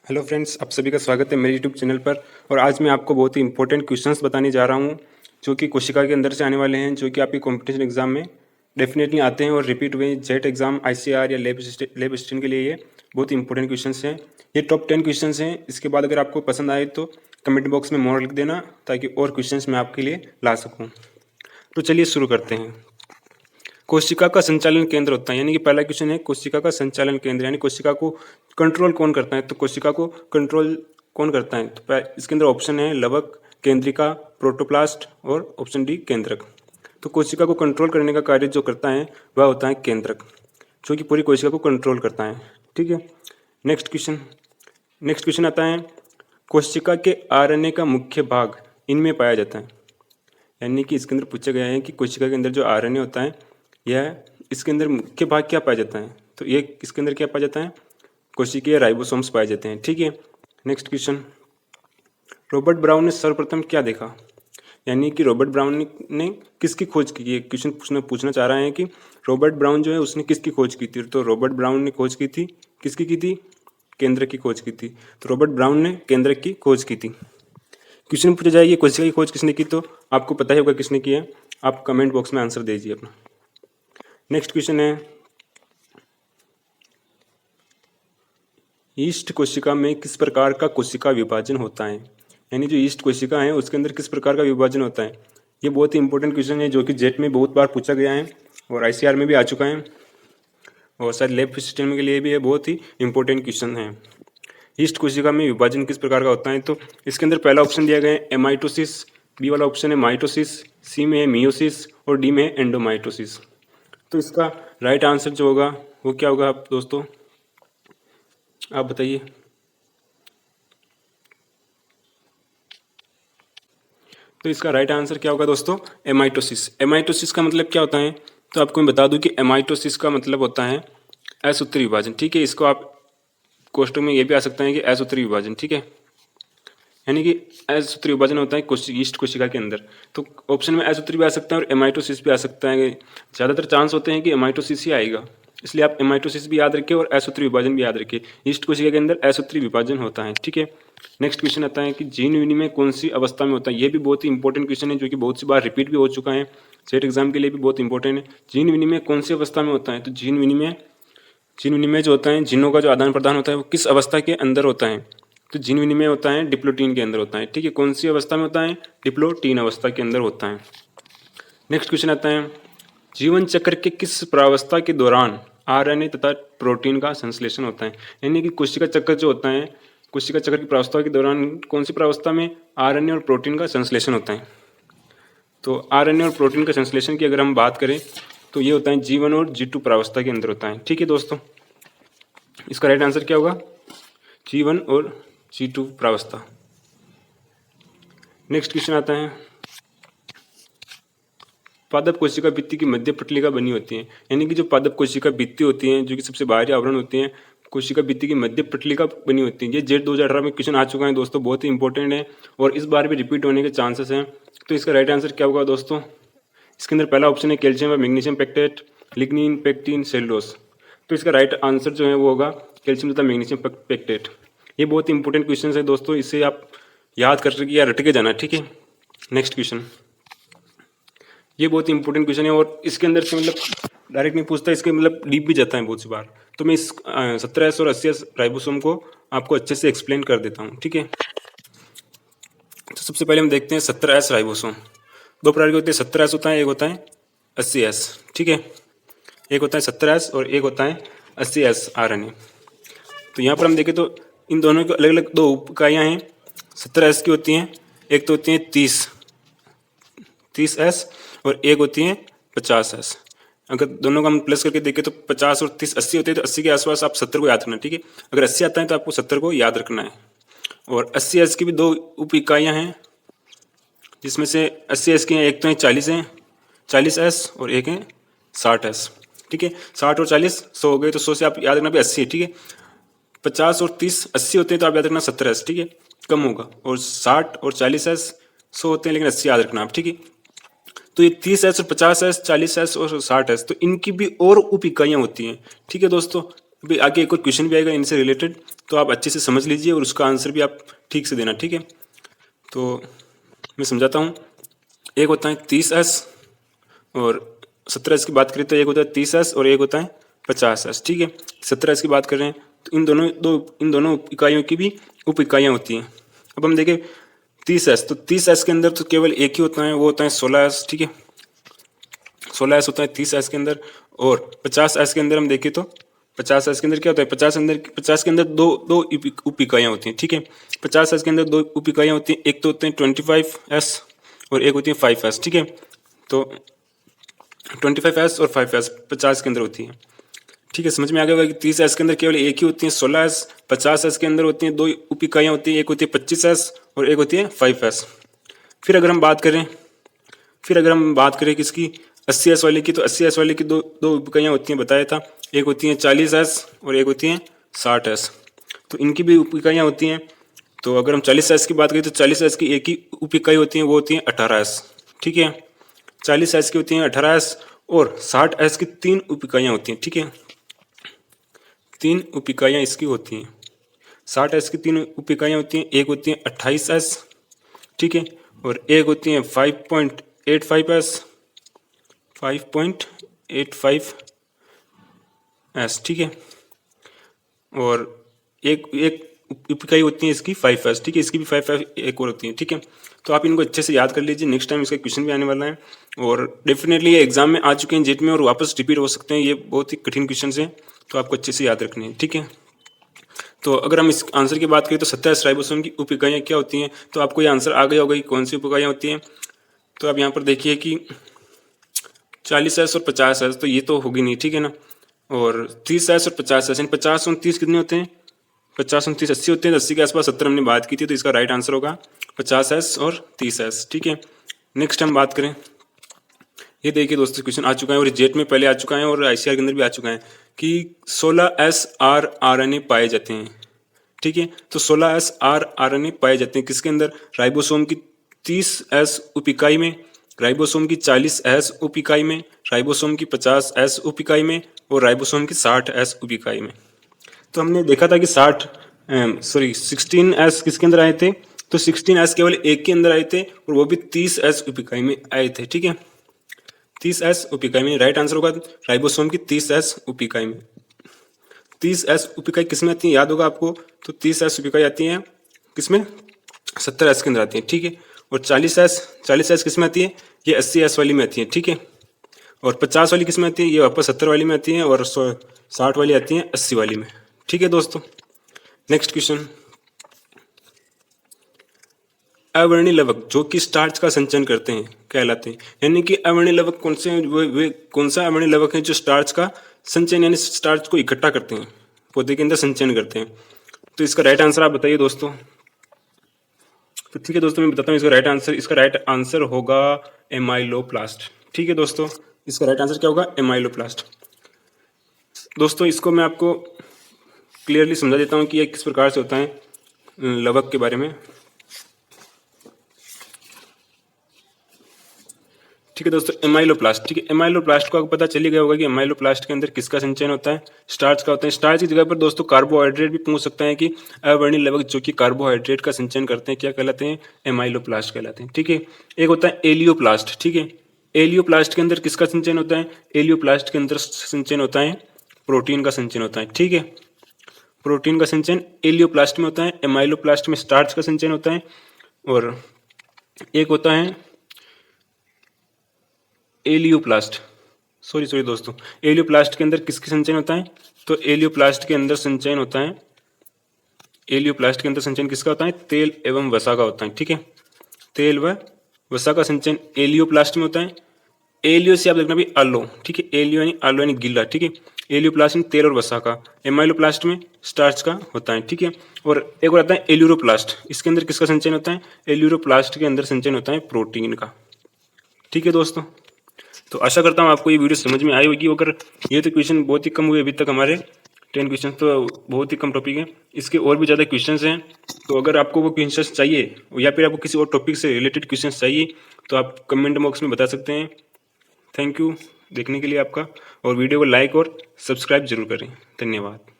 Hello friends, आप सभी का स्वागत है मेरे यूट्यूब चैनल पर। और आज मैं आपको बहुत ही इंपॉर्टेंट क्वेश्चंस बताने जा रहा हूं जो कि कोशिका के अंदर से आने वाले हैं, जो कि आपकी कॉम्पिटिशन एग्जाम में डेफिनेटली आते हैं और रिपीट हुए जेट एग्जाम, आईसीआर या लेब असिस्टेंट के लिए ये बहुत ही इंपॉर्टेंट क्वेश्चंस हैं। ये टॉप 10 क्वेश्चंस हैं। इसके बाद अगर आपको पसंद आए तो कमेंट बॉक्स में मोर लिख देना ताकि और क्वेश्चंस मैं आपके लिए ला सकूँ। तो चलिए शुरू करते हैं। कोशिका का संचालन केंद्र होता है, यानी कि पहला क्वेश्चन है कोशिका का संचालन केंद्र, यानी कोशिका को कंट्रोल कौन करता है। तो कोशिका को कंट्रोल कौन करता है, तो इसके अंदर ऑप्शन है लवक, केंद्रिका, प्रोटोप्लास्ट और ऑप्शन डी केंद्रक। तो कोशिका को कंट्रोल करने का कार्य जो करता है वह होता है केंद्रक, जो कि पूरी कोशिका को कंट्रोल करता है। ठीक है, नेक्स्ट क्वेश्चन आता है कोशिका के आरएनए का मुख्य भाग इनमें पाया जाता है। यानी कि इसके अंदर पूछा गया है कि कोशिका के अंदर जो आरएनए होता है यह इसके अंदर मुख्य भाग क्या पाया जाता है। तो ये इसके अंदर क्या पाया जाता है, कोशिकीय राइबोसोम्स पाए जाते हैं। ठीक है, नेक्स्ट क्वेश्चन, रॉबर्ट ब्राउन ने सर्वप्रथम क्या देखा। यानी कि रॉबर्ट ब्राउन ने किसकी खोज की। ये क्वेश्चन पूछना चाह रहा है कि रॉबर्ट ब्राउन जो है उसने किसकी खोज की थी। तो रॉबर्ट ब्राउन ने खोज की थी, किसकी की थी, केंद्रक की खोज की थी। तो रॉबर्ट ब्राउन ने केंद्रक की खोज की थी। क्वेश्चन पूछा जाएगी कोशिका की खोज किसने की, तो आपको पता ही होगा किसने की है। आप कमेंट बॉक्स में आंसर दीजिए अपना। नेक्स्ट क्वेश्चन है ईस्ट कोशिका में किस प्रकार का कोशिका विभाजन होता है। यानी जो ईस्ट कोशिका है उसके अंदर किस प्रकार का विभाजन होता है। ये बहुत ही इंपॉर्टेंट क्वेश्चन है जो कि जेट में बहुत बार पूछा गया है और आईसीआर में भी आ चुका है और शायद लेब असिस्टेंट के लिए भी ये बहुत ही इंपॉर्टेंट क्वेश्चन है। ईस्ट कोशिका में विभाजन किस प्रकार का होता है, तो इसके अंदर पहला ऑप्शन दिया गया है एमाइटोसिस, बी वाला ऑप्शन है माइटोसिस, सी में है मियोसिस और डी में है एंडोमाइटोसिस। तो इसका राइट आंसर जो होगा वो क्या होगा आप दोस्तों, आप बताइए। तो इसका राइट आंसर क्या होगा दोस्तों, एमाइटोसिस। एमाइटोसिस का मतलब क्या होता है, तो आपको मैं बता दूं कि एमाइटोसिस का मतलब होता है असूत्री विभाजन। ठीक है, इसको आप क्वेश्चन में ये भी आ सकता है कि असूत्री विभाजन। ठीक है, यानी कि असूत्री विभाजन होता है ईस्ट कोशिका के अंदर। तो ऑप्शन में असूत्री भी आ सकता है और एमाइटोसिस भी आ सकता है। ज़्यादातर चांस होते हैं कि एमाइटोसिस ही आएगा, इसलिए आप एमाइटोसिस भी याद रखिए और असूत्री विभाजन भी याद रखिए। ईस्ट कोशिका के अंदर असूत्री विभाजन होता है। ठीक है, नेक्स्ट क्वेश्चन आता है कि जीन विनिमय कौन सी अवस्था में होता है। ये भी बहुत ही इंपॉर्टेंट क्वेश्चन है जो कि बहुत सी बार रिपीट भी हो चुका है, सेट एग्जाम के लिए भी बहुत इंपॉर्टेंट है। जीन विनिमय कौन सी अवस्था में होता है, तो जीन विनिमय जो होता है, जीनों का जो आदान प्रदान होता है वो किस अवस्था के अंदर होता है, तो जीन विनिमय होता है डिप्लोटीन के अंदर होता है। ठीक है, कौन सी अवस्था में होता है, डिप्लोटीन अवस्था के अंदर होता है। नेक्स्ट क्वेश्चन आता है जीवन चक्र के किस प्रावस्था के दौरान आरएनए तथा प्रोटीन का संश्लेषण होता है। यानी कि कोशिका चक्र जो होता है, कोशिका चक्र की प्रावस्था के दौरान कौन सी प्रावस्था में आरएनए और प्रोटीन का संश्लेषण होता है। तो आरएनए और प्रोटीन का संश्लेषण की अगर हम बात करें तो ये होता है G1 और G2 प्रावस्था के अंदर होता है। ठीक है दोस्तों, इसका राइट आंसर क्या होगा, G1 और G2 प्रावस्था। नेक्स्ट क्वेश्चन आता है पादप कोशिका भित्ति की मध्य पटलिका बनी होती है। यानी कि जो पादप कोशिका भित्ति होती है, जो कि सबसे बाहरी आवरण होती है, कोशिका भित्ति की मध्य पटलिका बनी होती है। ये जेट 2018 में क्वेश्चन आ चुका है दोस्तों, बहुत ही इंपॉर्टेंट है और इस बार भी रिपीट होने के चांसेस हैं। तो इसका राइट आंसर क्या होगा दोस्तों, इसके अंदर पहला ऑप्शन है कैल्शियम व magnesium pectate, lignin, pectin, cellulose. तो इसका राइट आंसर जो है वो होगा कैल्शियम तथा मैग्नीशियम पेक्टेट। ये बहुत ही इंपॉर्टेंट क्वेश्चन है दोस्तों, इसे आप याद कर सके या रट के जाना। ठीक है, नेक्स्ट क्वेश्चन, ये बहुत ही इंपॉर्टेंट क्वेश्चन है और इसके अंदर से मतलब डायरेक्ट नहीं पूछता, इसके मतलब डीप भी जाता है बहुत सी बार। तो मैं इस 17S और 80S राइबोसोम को आपको अच्छे से एक्सप्लेन कर देता हूँ। ठीक है, तो सबसे पहले हम देखते हैं 17S राइबोसोम। दो प्रकार के होते हैं, 17S होता है, एक होता है 80S। ठीक है, एक होता है 17S और एक होता है 80S आरएनए। तो यहाँ पर हम देखें तो इन दोनों की अलग अलग दो इकाइयाँ हैं। 17S की होती हैं, एक तो होती है 30S और एक होती है 50S। अगर दोनों का हम प्लस करके देखें तो 50 और 30 80 होते हैं, तो 80 के आसपास आप 70 को याद रखना। ठीक है, अगर 80 आता है तो आपको 70 को याद रखना है। और 80S की भी दो उप इकाइयाँ हैं, जिसमें से 80S की हैं, एक तो है 40S और एक है 60S। ठीक है, 60 और 40 100 हो गए, तो 100 से आप याद रखना भी 80 है। ठीक है, 50 और 30 80 होते हैं तो आप याद रखना 17S। ठीक है, कम होगा। और 60 और 40S 100 होते हैं लेकिन 80 याद रखना आप। ठीक है, तो ये 30S और 50S 40S और 60S, तो इनकी भी और उप इकाइयाँ होती हैं। ठीक है दोस्तों, अभी आगे एक और क्वेश्चन भी आएगा इनसे रिलेटेड, तो आप अच्छे से समझ लीजिए और उसका आंसर भी आप ठीक से देना, ठीक है। तो मैं समझाता हूँ। एक होता है 30s और 17s की बात करें तो एक होता है 30s और एक होता है 50s, ठीक है। 17s की बात कर रहे हैं तो इन दोनों इकाइयों की भी उप इकाइयाँ होती हैं। अब हम देखें 30s, तो 30s के अंदर तो केवल एक ही होता है, वो होता है 16s, ठीक है। 16s होता है 30s के अंदर। और 50s के अंदर हम देखें तो 50s के अंदर क्या होता है, 50 के अंदर दो दो उप इकाइयाँ होती हैं, ठीक है। 50s के अंदर दो उप इकाइयाँ होती हैं, एक तो होते हैं 25s और एक होती है 5s, ठीक है। तो 25s और 5s 50 के अंदर होती है, ठीक है। समझ में आ गया होगा कि 30s के अंदर केवल एक ही होती है 16s। 50s के अंदर होती हैं दो उप इकाइयाँ होती हैं, एक होती है 25s और एक होती है 5s। फिर अगर हम बात करें किसकी, 80s वाले की, तो 80s वाले की दो दो उप इकाइयाँ होती हैं, बताया था। एक होती हैं 40s और एक होती हैं 60s। तो इनकी भी उप इकाइयाँ होती हैं। तो अगर हम 40s की बात करें तो 40s की एक ही उप इकाई होती है, वो होती है 18s, ठीक है। 40s की होती हैं 18s और 60s की 3 उप इकाइयाँ होती हैं, ठीक है। 3 उप इकाइयाँ इसकी होती हैं। 60s की 3 उप इकाइयाँ होती हैं, एक होती है 28s, ठीक है, और एक होती है 5.85s, 5.85s, ठीक है। और एक एक उप इकाई होती है इसकी 5s, ठीक है। इसकी भी 5 एक और होती है, ठीक है। तो आप इनको अच्छे से याद कर लीजिए, नेक्स्ट टाइम इसका क्वेश्चन भी आने वाला है और डेफिनेटली ये एग्जाम में आ चुके हैं जेट में और वापस रिपीट हो सकते हैं। ये बहुत ही कठिन क्वेश्चन हैं, तो आपको अच्छे से याद रखने हैं, ठीक है। तो अगर हम इस आंसर की बात करें तो 27 राइबोसोम की उप इकाइयाँ क्या होती हैं, तो आपको ये आंसर आ गया होगा कि कौन सी उप इकाइयाँ होती हैं। तो आप यहाँ पर देखिए कि 40s और 50s, तो ये तो होगी नहीं, ठीक है ना। और 30s और 50s, यानी 50 और 30 कितने होते हैं, 50 और 30 80 होते हैं। 80 के आसपास 70 हमने बात की थी, तो इसका राइट आंसर होगा 50s और 30s, ठीक है। नेक्स्ट हम बात करें, ये देखिए दोस्तों क्वेश्चन आ चुका है और जेट में पहले आ चुका है और ICR के अंदर भी आ चुका है कि 16S RNA पाए जाते हैं, ठीक है। तो 16S RNA पाए जाते हैं किसके अंदर, राइबोसोम की 30S उप इकाई में, राइबोसोम की 40S उप इकाई में, राइबोसोम की 50S उप इकाई में और राइबोसोम की 60S उप इकाई में। तो हमने देखा था कि 16S किसके अंदर आए थे, तो 16S केवल एक के अंदर आए थे और वो भी 30S उप इकाई में आए थे, ठीक है। 30S उप इकाई में राइट आंसर होगा राइबोसोम की 30S उप इकाई में। 30S उप इकाई किसमें आती है, याद होगा आपको, तो 30S उप इकाई आती है किसमें, 70S के अंदर आती है, ठीक है। और 40S किसमें आती है, ये 80S वाली में आती है, ठीक है। और 50 वाली किसमें आती है, ये वापस 70 वाली में आती है और 60 वाली आती है 80 वाली में, ठीक है दोस्तों। नेक्स्ट क्वेश्चन, अवर्णी लवक जो कि स्टार्च का संचयन करते हैं कहलाते हैं, यानी कि अवर्णी लवक कौन से वे कौन सा अवर्णी लवक है जो स्टार्च का संचयन यानी स्टार्च को इकट्ठा करते हैं, पौधे के अंदर संचयन करते हैं। तो इसका राइट आंसर आप बताइए दोस्तों। तो ठीक है दोस्तों, मैं बताता हूँ इसका राइट आंसर होगा एमाइलोप्लास्ट, ठीक है दोस्तों। इसका राइट आंसर क्या होगा, एमाइलोप्लास्ट। दोस्तों इसको मैं आपको क्लियरली समझा देता हूँ कि ये किस प्रकार से होता है लवक के बारे में, ठीक है दोस्तों। एमाइलोप्लास्ट, ठीक है। एमाइलोप्लास्ट को आपको पता चली गया होगा कि एमाइलोप्लास्ट के अंदर किसका संचयन होता है, स्टार्च का होता है। स्टार्च की जगह पर दोस्तों कार्बोहाइड्रेट भी पूछ सकते हैं कि अवर्णी लवक जो कि कार्बोहाइड्रेट का संचयन करते हैं क्या कहलाते हैं, एमाइलोप्लास्ट कहलाते हैं, ठीक है। एक होता है एलियोप्लास्ट, ठीक है। एलियोप्लास्ट के अंदर किसका संचयन होता है, एलियोप्लास्ट के अंदर संचयन होता है प्रोटीन का संचयन होता है, ठीक है। प्रोटीन का संचयन एलियोप्लास्ट में होता है, एमाइलोप्लास्ट में स्टार्च का संचयन होता है। और एक होता है एलियोप्लास्ट, सॉरी दोस्तों, एलियोप्लास्ट के अंदर किसका संचयन होता है, तो एलियोप्लास्ट के अंदर संचयन होता है, एलियोप्लास्ट के अंदर संचयन किसका होता है, तेल एवं वसा का होता है, ठीक है। तेल व वसा का संचयन एलियोप्लास्ट में होता है। एलियो से आप देखना भी आलो, ठीक है। एलियो यानी गीला, ठीक है। एलियोप्लास्ट में तेल और वसा का, एमाइलोप्लास्ट में स्टार्च का होता है, ठीक है। और एक और आता है एल्यूरोप्लास्ट, इसके अंदर किसका संचयन होता है, एल्यूरोप्लास्ट के अंदर संचयन होता है प्रोटीन का, ठीक है दोस्तों। तो आशा करता हूँ आपको ये वीडियो समझ में आई होगी। अगर ये तो क्वेश्चन बहुत ही कम हुए अभी तक हमारे 10 क्वेश्चन, तो बहुत ही कम टॉपिक है, इसके और भी ज़्यादा क्वेश्चंस हैं। तो अगर आपको वो क्वेश्चंस चाहिए या फिर आपको किसी और टॉपिक से रिलेटेड क्वेश्चंस चाहिए तो आप कमेंट बॉक्स में बता सकते हैं। थैंक यू देखने के लिए आपका, और वीडियो को लाइक और सब्सक्राइब जरूर करें। धन्यवाद।